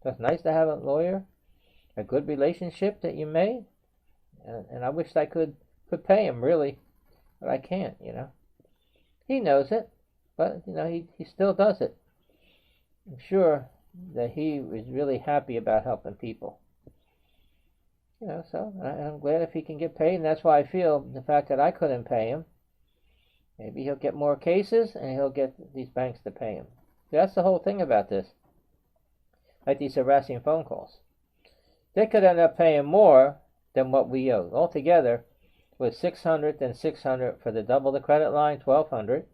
So it's nice to have a lawyer, a good relationship that you made. And I wish I could pay him, really. But I can't, He knows it. But, he still does it. I'm sure that he was really happy about helping people. So I'm glad if he can get paid, and that's why I feel the fact that I couldn't pay him, maybe he'll get more cases and he'll get these banks to pay him. That's the whole thing about this. Like these harassing phone calls. They could end up paying more than what we owe. Altogether, with $600 and $600 for the double the credit line, $1,200.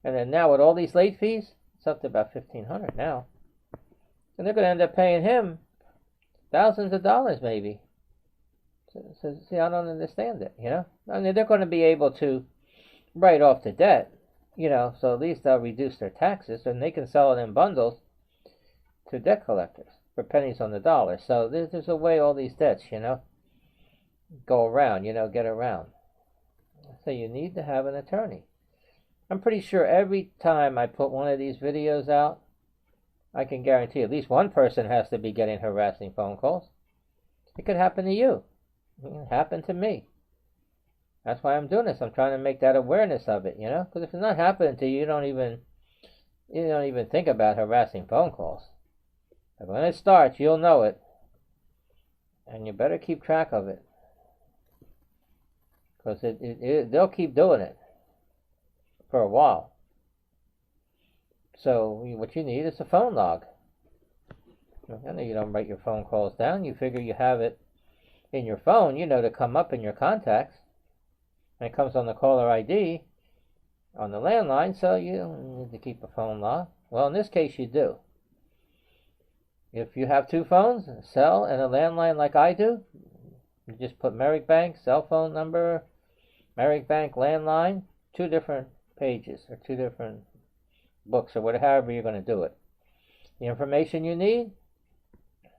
And then now with all these late fees, it's up to about $1,500 now. And they're going to end up paying him thousands of dollars maybe. So see, I don't understand it, I mean, they're going to be able to write off the debt, so at least they'll reduce their taxes, and they can sell it in bundles to debt collectors for pennies on the dollar. So there's a way all these debts, go around, get around. So you need to have an attorney. I'm pretty sure every time I put one of these videos out, I can guarantee at least one person has to be getting harassing phone calls. It could happen to you. It can happen to me. That's why I'm doing this. I'm trying to make that awareness of it, because if it's not happening to you, you don't even think about harassing phone calls. But when it starts, you'll know it, and you better keep track of it, because they'll keep doing it for a while. So what you need is a phone log. I know you don't write your phone calls down. You figure you have it in your phone, to come up in your contacts. And it comes on the caller ID on the landline, so you don't need to keep a phone log. Well, in this case, you do. If you have two phones, a cell and a landline like I do, you just put Merrick Bank, cell phone number, Merrick Bank, landline, two different pages or two different books or whatever you're going to do it. The information you need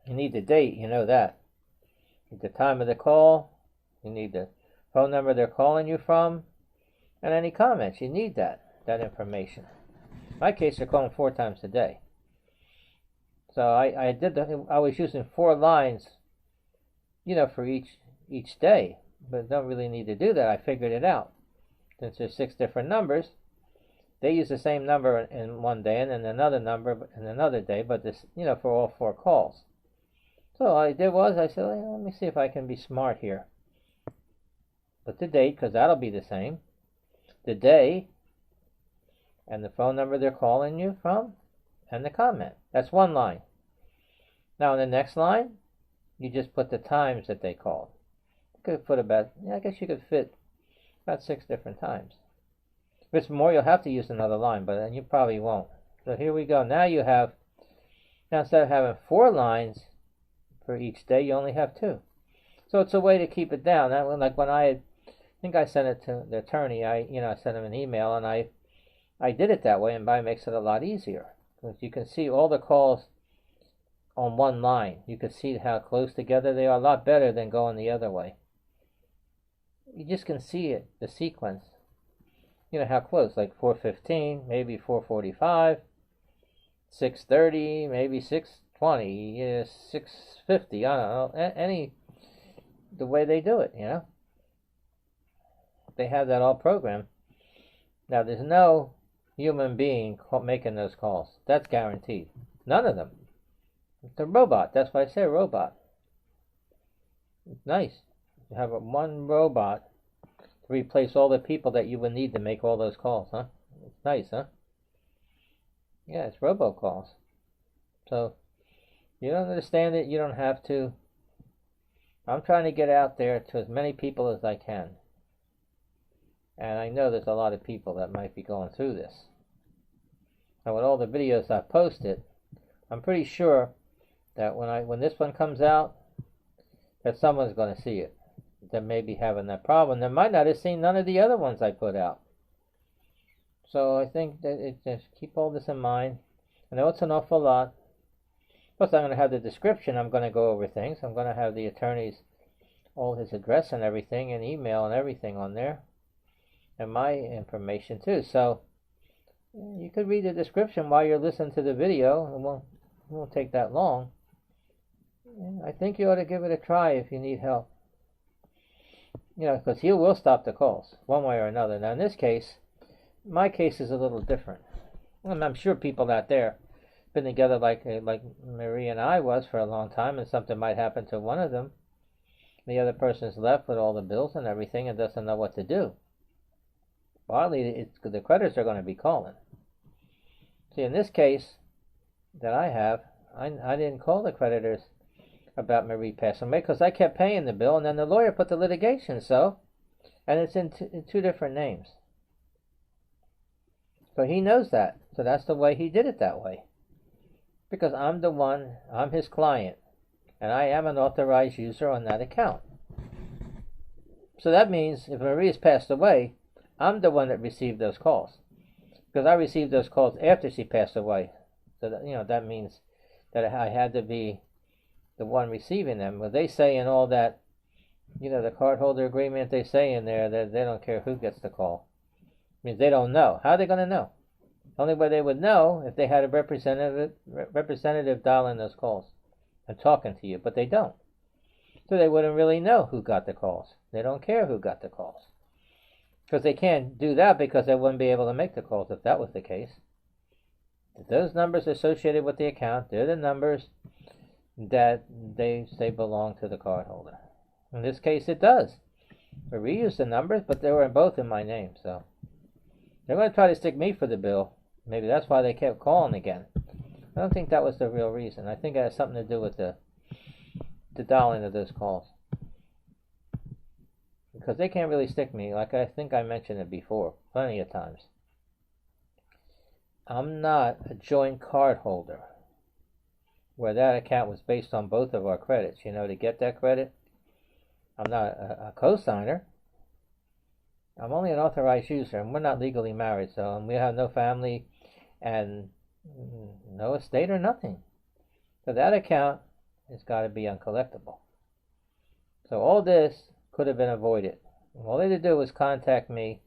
the date, that. You need the time of the call, you need the phone number they're calling you from, and any comments. You need that information. In my case, they're calling 4 times a day. So I was using 4 lines, for each day, but don't really need to do that. I figured it out. Since there's 6 different numbers, they use the same number in one day and then another number in another day, but this, for all 4 calls. So all I did was, I said, let me see if I can be smart here. Put the date, because that'll be the same. The day, and the phone number they're calling you from, and the comment. That's one line. Now in the next line, you just put the times that they called. You could put I guess you could fit about 6 different times. If it's more, you'll have to use another line, but then you probably won't. So here we go. Now instead of having 4 lines for each day, you only have 2. So it's a way to keep it down. Like when I think I sent it to the attorney, I sent him an email, and I did it that way, and it makes it a lot easier. Because you can see all the calls on one line. You can see how close together they are, a lot better than going the other way. You just can see it, the sequence. How close, like 4:15, maybe 4:45, 6:30, maybe 6:20, 6:50, I don't know, the way they do it, They have that all programmed. Now, there's no human being making those calls. That's guaranteed. None of them. It's a robot. That's why I say robot. It's nice to have one robot to replace all the people that you would need to make all those calls, huh? It's nice, huh? Yeah, it's robocalls. So, you don't understand it, you don't have to. I'm trying to get out there to as many people as I can. And I know there's a lot of people that might be going through this. And with all the videos I've posted, I'm pretty sure that when this one comes out, that someone's going to see it. That may be having that problem. They might not have seen none of the other ones I put out. So I think that just keep all this in mind. I know it's an awful lot. Plus, I'm going to have the description. I'm going to go over things. I'm going to have the attorney's, all his address and everything, and email and everything on there. And my information too. So you could read the description while you're listening to the video. It won't take that long. I think you ought to give it a try if you need help. Because he will stop the calls, one way or another. Now, in this case, my case is a little different. I'm sure people out there been together like Marie and I was for a long time, and something might happen to one of them, the other person's left with all the bills and everything and doesn't know what to do. Partly, the creditors are going to be calling. See, in this case that I have, I didn't call the creditors about Marie passing away because I kept paying the bill, and then the lawyer put the litigation, and it's in two different names. So he knows that. So that's the way he did it that way. Because I'm his client, and I am an authorized user on that account. So that means if Marie has passed away, I'm the one that received those calls. Because I received those calls after she passed away. So that means that I had to be the one receiving them. But they say in all that, the cardholder agreement, they say in there that they don't care who gets the call. It means they don't know. How are they going to know? The only way they would know if they had a representative dialing those calls and talking to you, but they don't. So they wouldn't really know who got the calls. They don't care who got the calls. Because they can't do that because they wouldn't be able to make the calls if that was the case. Those numbers associated with the account, they're the numbers that they say belong to the cardholder. In this case, it does. We reused the numbers, but they were both in my name, so they're going to try to stick me for the bill. Maybe that's why they kept calling again. I don't think that was the real reason. I think it has something to do with the dialing of those calls. Because they can't really stick me, like I think I mentioned it before, plenty of times. I'm not a joint card holder, where that account was based on both of our credits. To get that credit, I'm not a co-signer. I'm only an authorized user, and we're not legally married, so we have no family and no estate or nothing. So that account has got to be uncollectible. So all this could have been avoided. All they had to do was contact me,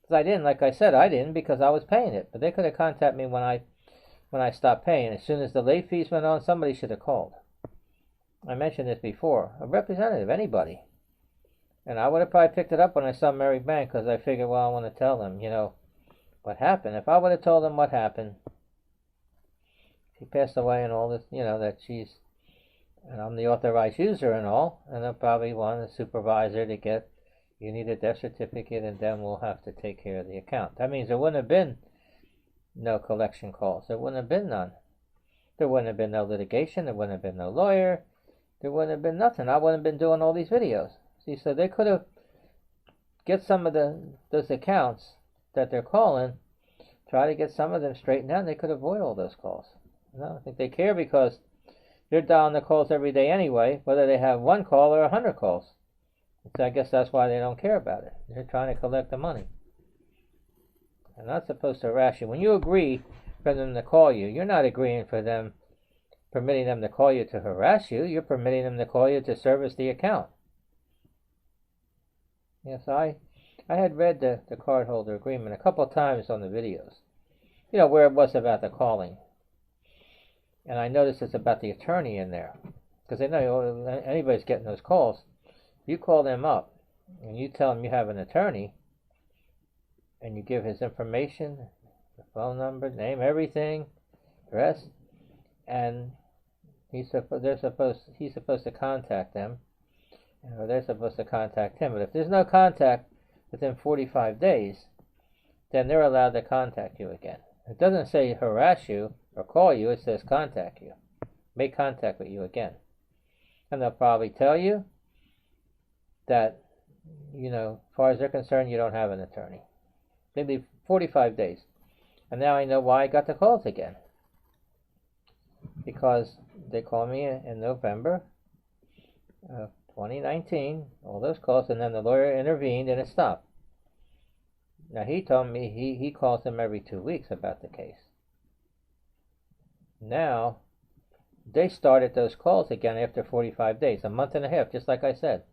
because I didn't, like I said, I didn't because I was paying it. But they could have contacted me when I stopped paying. As soon as the late fees went on, somebody should have called. I mentioned this before. A representative, anybody. And I would have probably picked it up when I saw Merrick Bank, because I figured, well, I want to tell them, what happened. If I would have told them what happened, she passed away and all this, that and I'm the authorized user and all, and they'll probably want a supervisor to get, you need a death certificate, and then we'll have to take care of the account. That means there wouldn't have been no collection calls. There wouldn't have been none. There wouldn't have been no litigation. There wouldn't have been no lawyer. There wouldn't have been nothing. I wouldn't have been doing all these videos. See, so they could have get some of those accounts that they're calling, try to get some of them straightened out, and they could avoid all those calls. I don't think they care because they're dialing the calls every day anyway, whether they have one call or 100 calls. So I guess that's why they don't care about it. They're trying to collect the money. They're not supposed to harass you. When you agree for them to call you, you're not agreeing for them, permitting them to call you to harass you. You're permitting them to call you to service the account. Yes, I had read the cardholder agreement a couple of times on the videos, where it was about the calling. And I noticed it's about the attorney in there, because they know anybody's getting those calls. You call them up, and you tell them you have an attorney, and you give his information, the phone number, name, everything, address, and he's supposed to contact them, or they're supposed to contact him. But if there's no contact within 45 days, then they're allowed to contact you again. It doesn't say harass you or call you, it says contact you. Make contact with you again. And they'll probably tell you that, as far as they're concerned, you don't have an attorney. Maybe 45 days. And now I know why I got the calls again. Because they called me in November of 2019, all those calls, and then the lawyer intervened and it stopped. Now he told me he calls them every 2 weeks about the case. Now, they started those calls again after 45 days, a month and a half, just like I said.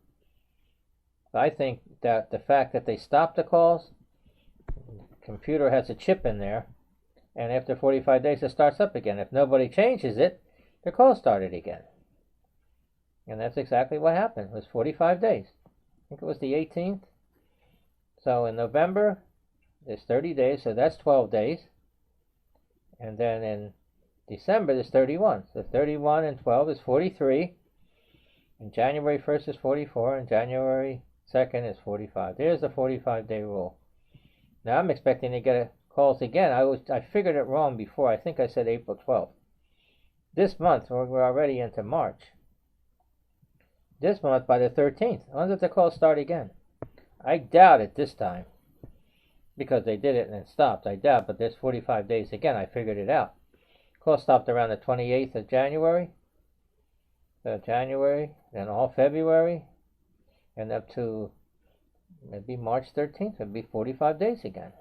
I think that the fact that they stopped the calls, the computer has a chip in there, and after 45 days it starts up again. If nobody changes it, the call started again. And that's exactly what happened. It was 45 days. I think it was the 18th. So in November, there's 30 days, so that's 12 days. And then in December there's 31. So 31 and 12 is 43. And January 1st is 44. And January 2nd is 45. There's the 45-day rule. Now I'm expecting to get calls again. I figured it wrong before. I think I said April 12th. This month, we're already into March. This month, by the 13th. When does the calls start again? I doubt it this time. Because they did it and it stopped. I doubt, but there's 45 days again. I figured it out. Calls stopped around the 28th of January. Then all February. And up to maybe March 13th. It'll be 45 days again.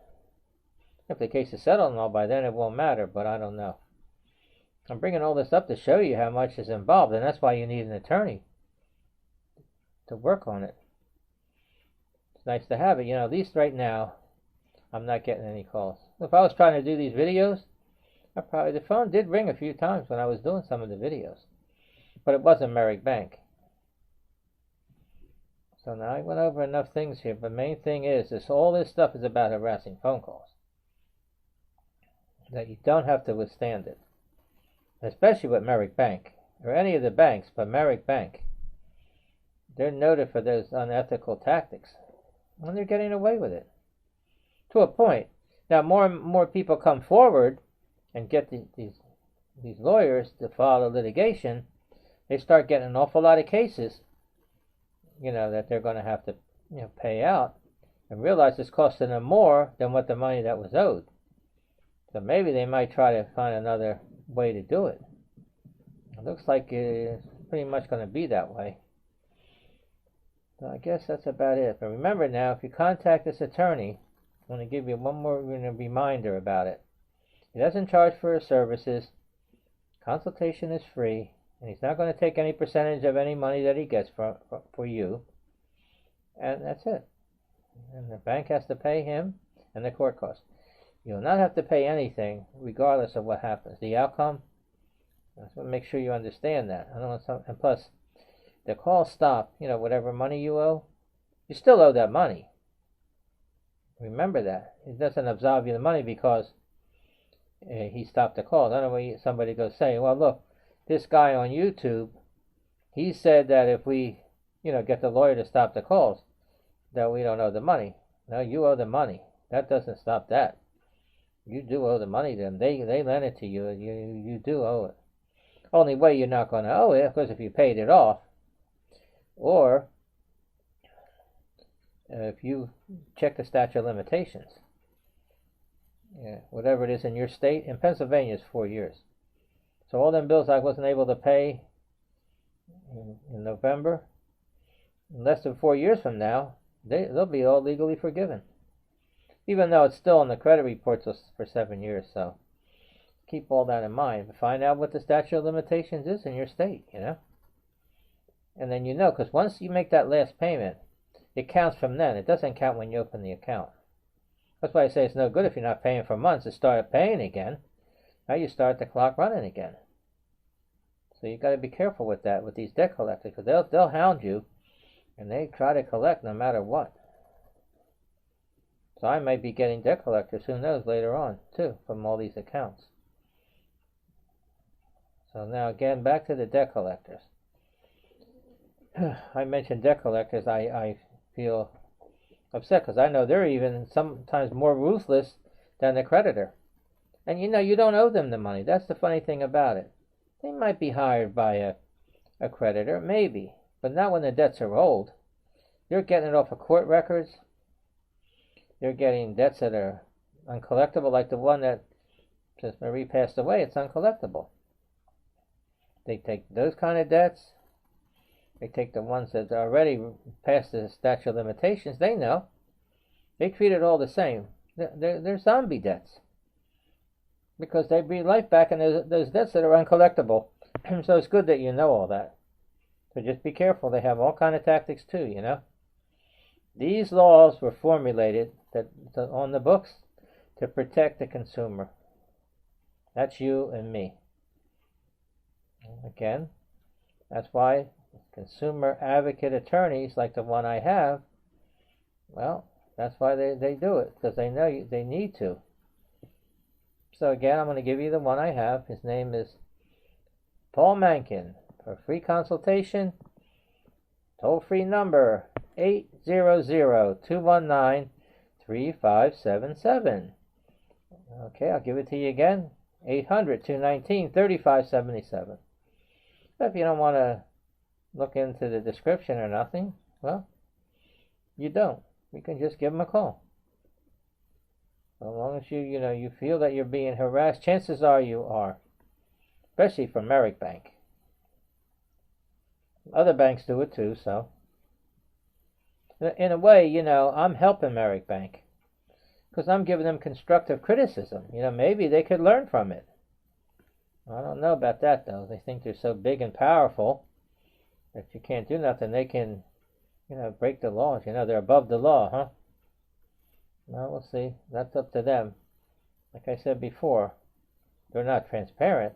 If the case is settled and all by then, it won't matter, but I don't know. I'm bringing all this up to show you how much is involved, and that's why you need an attorney to work on it. It's nice to have it. You know, at least right now, I'm not getting any calls. If I was trying to do these videos, the phone did ring a few times when I was doing some of the videos. But it wasn't Merrick Bank. So now I went over enough things here, but the main thing is, all this stuff is about harassing phone calls. That you don't have to withstand it. Especially with Merrick Bank, or any of the banks, but Merrick Bank. They're noted for those unethical tactics. And they're getting away with it. To a point. Now more and more people come forward and get these lawyers to file a litigation. They start getting an awful lot of cases, that they're going to have to pay out, and realize it's costing them more than what the money that was owed. So maybe they might try to find another way to do it. It looks like it's pretty much going to be that way. So I guess that's about it. But remember now, if you contact this attorney, I want to give you one more reminder about it. He doesn't charge for his services. Consultation is free. And he's not going to take any percentage of any money that he gets for you. And that's it. And the bank has to pay him and the court costs. You will not have to pay anything regardless of what happens. The outcome, I just want to make sure you understand that. I don't want and plus, the call stop, whatever money you owe, you still owe that money. Remember that. It doesn't absolve you the money because he stopped the call. Otherwise, somebody goes say, well, look, this guy on YouTube, he said that if we, get the lawyer to stop the calls, that we don't owe the money. No, you owe the money. That doesn't stop that. You do owe the money to them. They lent it to you. You do owe it. Only way you're not going to owe it, because if you paid it off, or if you check the statute of limitations, whatever it is in your state. In Pennsylvania, it's 4 years. So all them bills I wasn't able to pay in November, in less than 4 years from now, they'll be all legally forgiven. Even though it's still on the credit reports for 7 years, so keep all that in mind. Find out what the statute of limitations is in your state, And then because once you make that last payment, it counts from then. It doesn't count when you open the account. That's why I say it's no good if you're not paying for months to start paying again. Now you start the clock running again. So you got to be careful with that, with these debt collectors, because they'll hound you, and they try to collect no matter what. So I might be getting debt collectors, who knows, later on, too, from all these accounts. So now again, back to the debt collectors. I mentioned debt collectors. I feel upset because I know they're even sometimes more ruthless than the creditor. And you don't owe them the money. That's the funny thing about it. They might be hired by a creditor, maybe, but not when the debts are old. They're getting it off of court records. They're getting debts that are uncollectible, like the one that, since Marie passed away, it's uncollectible. They take those kind of debts. They take the ones that are already past the statute of limitations. They know. They treat it all the same. They're zombie debts. Because they breathe life back in those debts that are uncollectible. So it's good that you know all that. So just be careful. They have all kind of tactics too, These laws were formulated on the books to protect the consumer. That's you and me. Again, that's why consumer advocate attorneys like the one I have, well, that's why they do it, because they know they need to. So again, I'm going to give you the one I have. His name is Paul Mankin. For free consultation, toll-free number 800-219-3577. Okay, I'll give it to you again. 800-219-3577. But if you don't want to look into the description or nothing, well, you don't. You can just give them a call. As long as you feel that you're being harassed, chances are you are. Especially from Merrick Bank. Other banks do it too, so. In a way, I'm helping Merrick Bank. Because I'm giving them constructive criticism. Maybe they could learn from it. I don't know about that, though. They think they're so big and powerful that you can't do nothing. They can, break the laws. They're above the law, huh? Well, we'll see. That's up to them. Like I said before, they're not transparent.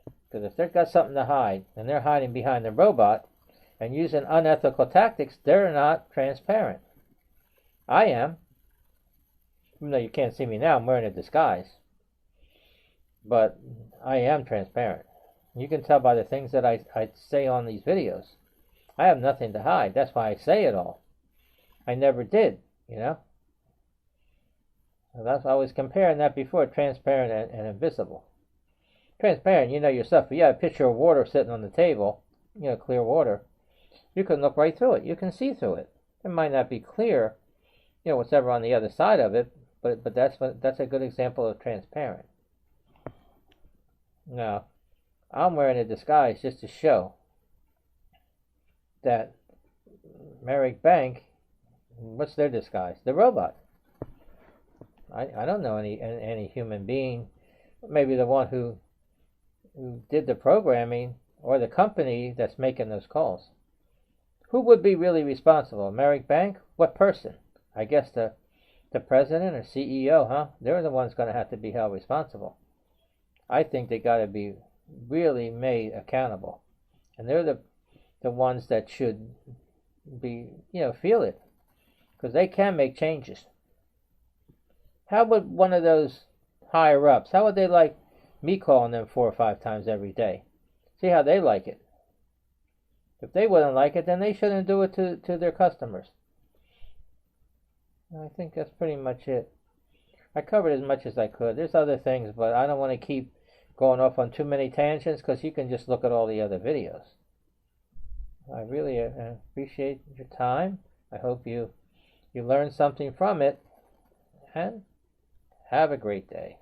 Because if they've got something to hide, and they're hiding behind the robot and using unethical tactics, they're not transparent. I am. Even though you can't see me now, I'm wearing a disguise. But I am transparent. You can tell by the things that I say on these videos. I have nothing to hide. That's why I say it all. I never did, So that's why I was comparing that before, transparent and invisible. Transparent, yourself. If you have a pitcher of water sitting on the table, clear water, you can look right through it. You can see through it. It might not be clear, what's ever on the other side of it, but that's a good example of transparent. Now, I'm wearing a disguise just to show that Merrick Bank, what's their disguise? The robot. I don't know any human being, maybe the one who did the programming or the company that's making those calls. Who would be really responsible? Merrick Bank? What person? I guess the president or CEO, huh? They're the ones going to have to be held responsible. I think they got to be really made accountable. And they're the ones that should be, feel it. Because they can make changes. How would one of those higher-ups, how would they like me calling them 4 or 5 times every day? See how they like it. If they wouldn't like it, then they shouldn't do it to their customers. I think that's pretty much it. I covered as much as I could. There's other things, but I don't want to keep going off on too many tangents because you can just look at all the other videos. I really appreciate your time. I hope you learned something from it, and have a great day.